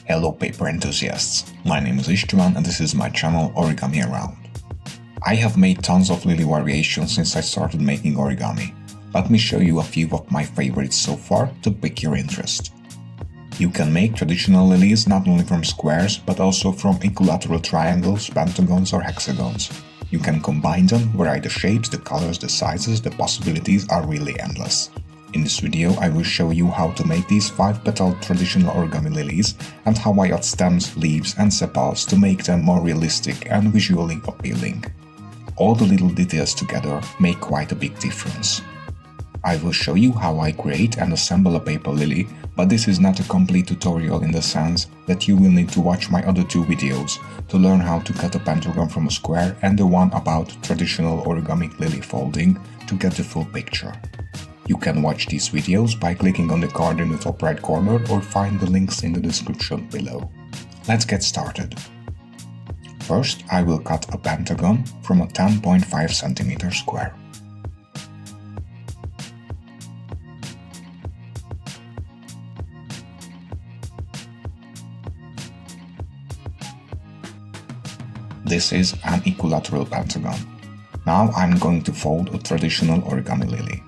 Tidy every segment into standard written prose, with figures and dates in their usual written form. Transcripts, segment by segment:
Hello paper enthusiasts, my name is Istvan and this is my channel Origami Around. I have made tons of lily variations since I started making origami. Let me show you a few of my favorites so far to pique your interest. You can make traditional lilies not only from squares but also from equilateral triangles, pentagons or hexagons. You can combine them, vary the shapes, the colors, the sizes, the possibilities are really endless. In this video I will show you how to make these 5-petal traditional origami lilies and how I add stems, leaves and sepals to make them more realistic and visually appealing. All the little details together make quite a big difference. I will show you how I create and assemble a paper lily, but this is not a complete tutorial in the sense that you will need to watch my other 2 videos to learn how to cut a pentagon from a square and the one about traditional origami lily folding to get the full picture. You can watch these videos by clicking on the card in the top right corner or find the links in the description below. Let's get started. First, I will cut a pentagon from a 10.5 cm square. This is an equilateral pentagon. Now I'm going to fold a traditional origami lily.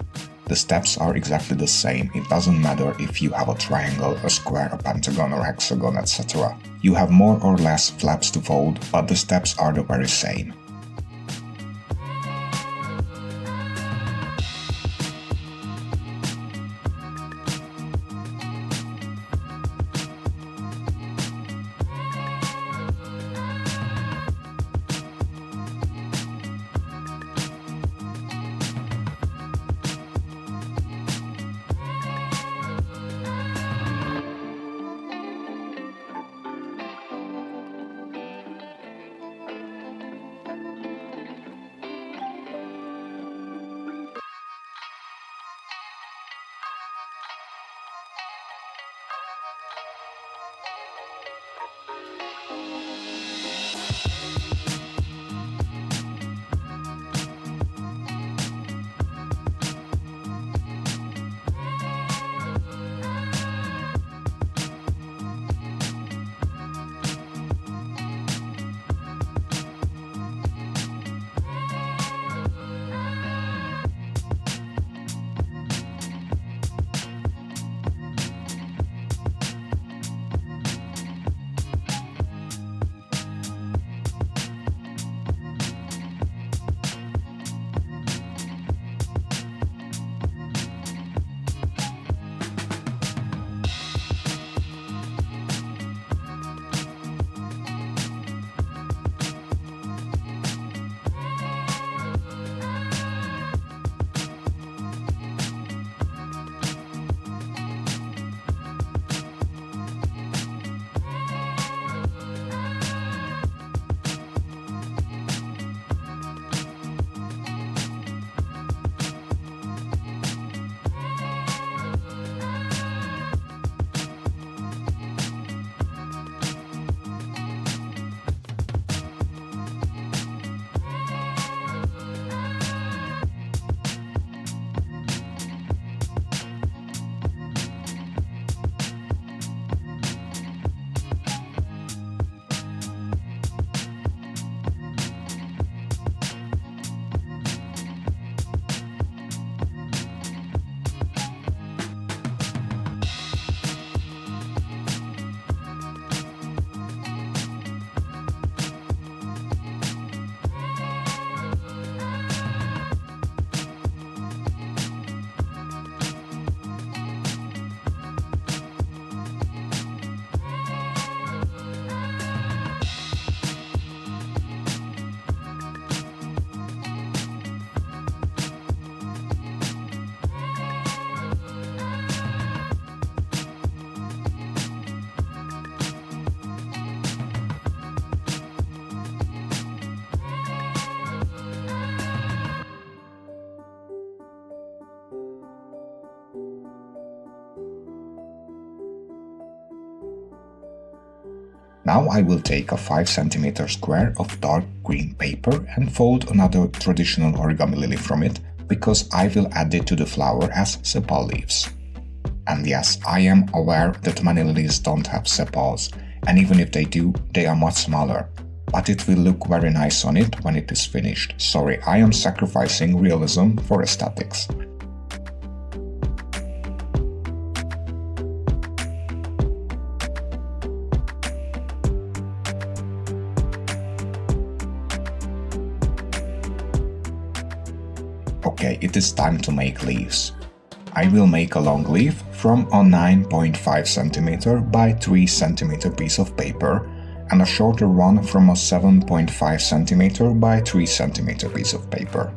The steps are exactly the same, it doesn't matter if you have a triangle, a square, a pentagon or hexagon, etc. You have more or less flaps to fold, but the steps are the very same. Now I will take a 5 cm square of dark green paper and fold another traditional origami lily from it, because I will add it to the flower as sepal leaves. And yes, I am aware that many lilies don't have sepals, And even if they do, they are much smaller. But it will look very nice on it when it is finished. Sorry, I am sacrificing realism for aesthetics. Okay, it is time to make leaves. I will make a long leaf from a 9.5 cm by 3 cm piece of paper and a shorter one from a 7.5 cm by 3 cm piece of paper.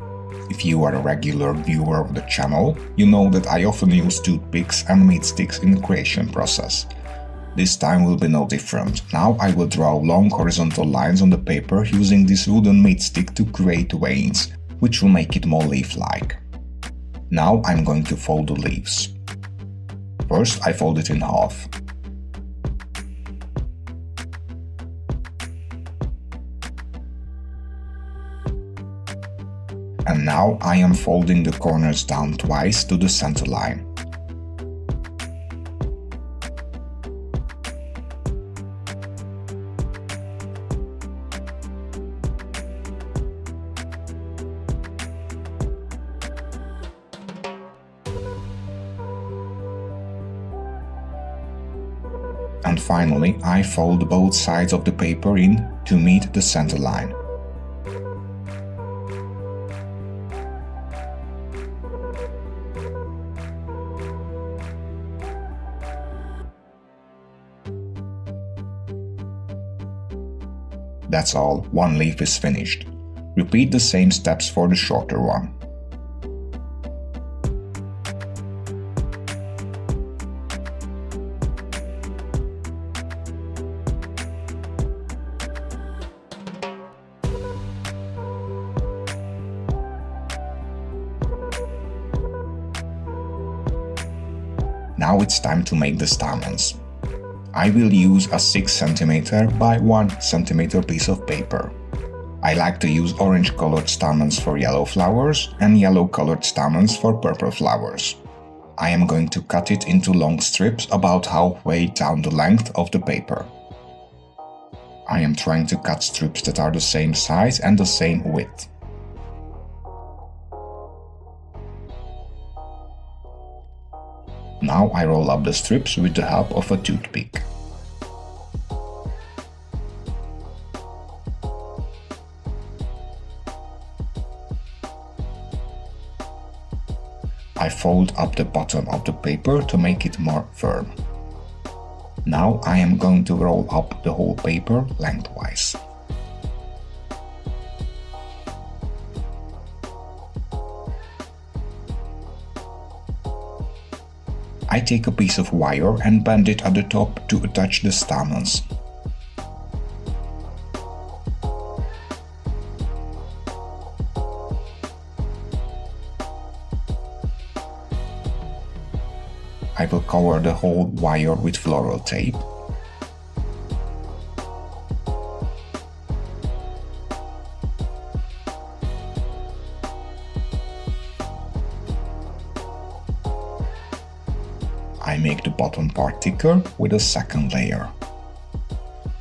If you are a regular viewer of the channel, you know that I often use toothpicks and meat sticks in the creation process. This time will be no different. Now I will draw long horizontal lines on the paper using this wooden meat stick to create veins, which will make it more leaf-like. Now I'm going to fold the leaves. First I fold it in half. And now I am folding the corners down twice to the center line. And finally, I fold both sides of the paper in to meet the center line. That's all, one leaf is finished. Repeat the same steps for the shorter one. Now it's time to make the stamens. I will use a 6 cm by 1 cm piece of paper. I like to use orange colored stamens for yellow flowers and yellow colored stamens for purple flowers. I am going to cut it into long strips about halfway down the length of the paper. I am trying to cut strips that are the same size and the same width. Now I roll up the strips with the help of a toothpick. I fold up the bottom of the paper to make it more firm. Now I am going to roll up the whole paper lengthwise. I take a piece of wire and bend it at the top to attach the stamens. I will cover the whole wire with floral tape. I make the bottom part thicker with a second layer.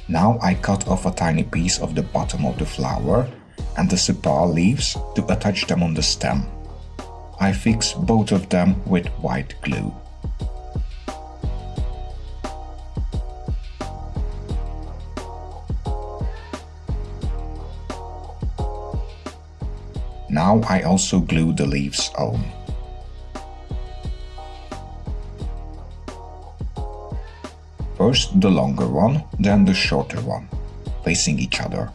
Now I cut off a tiny piece of the bottom of the flower and the sepal leaves to attach them on the stem. I fix both of them with white glue. Now I also glue the leaves on. First the longer one, then the shorter one, facing each other.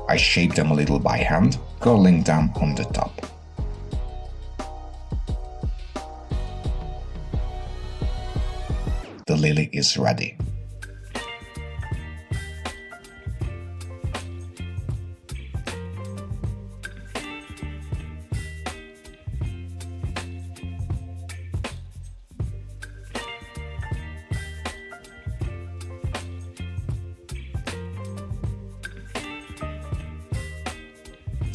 I shape them a little by hand, curling them on the top. The lily is ready.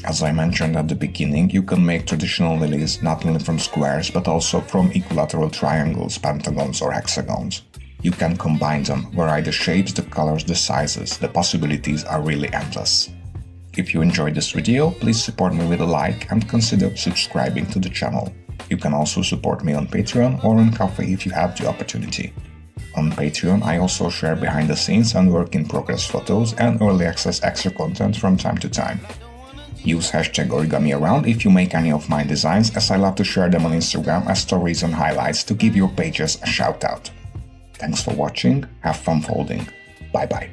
As I mentioned at the beginning, you can make traditional lilies not only from squares but also from equilateral triangles, pentagons or hexagons. You can combine them, vary the shapes, the colors, the sizes. The possibilities are really endless. If you enjoyed this video, please support me with a like and consider subscribing to the channel. You can also support me on Patreon or on Ko-fi if you have the opportunity. On Patreon, I also share behind the scenes and work-in-progress photos and early access extra content from time to time. Use hashtag ORIGAMIAround if you make any of my designs, as I love to share them on Instagram as stories and highlights to give your pages a shout out. Thanks for watching, have fun folding, bye bye.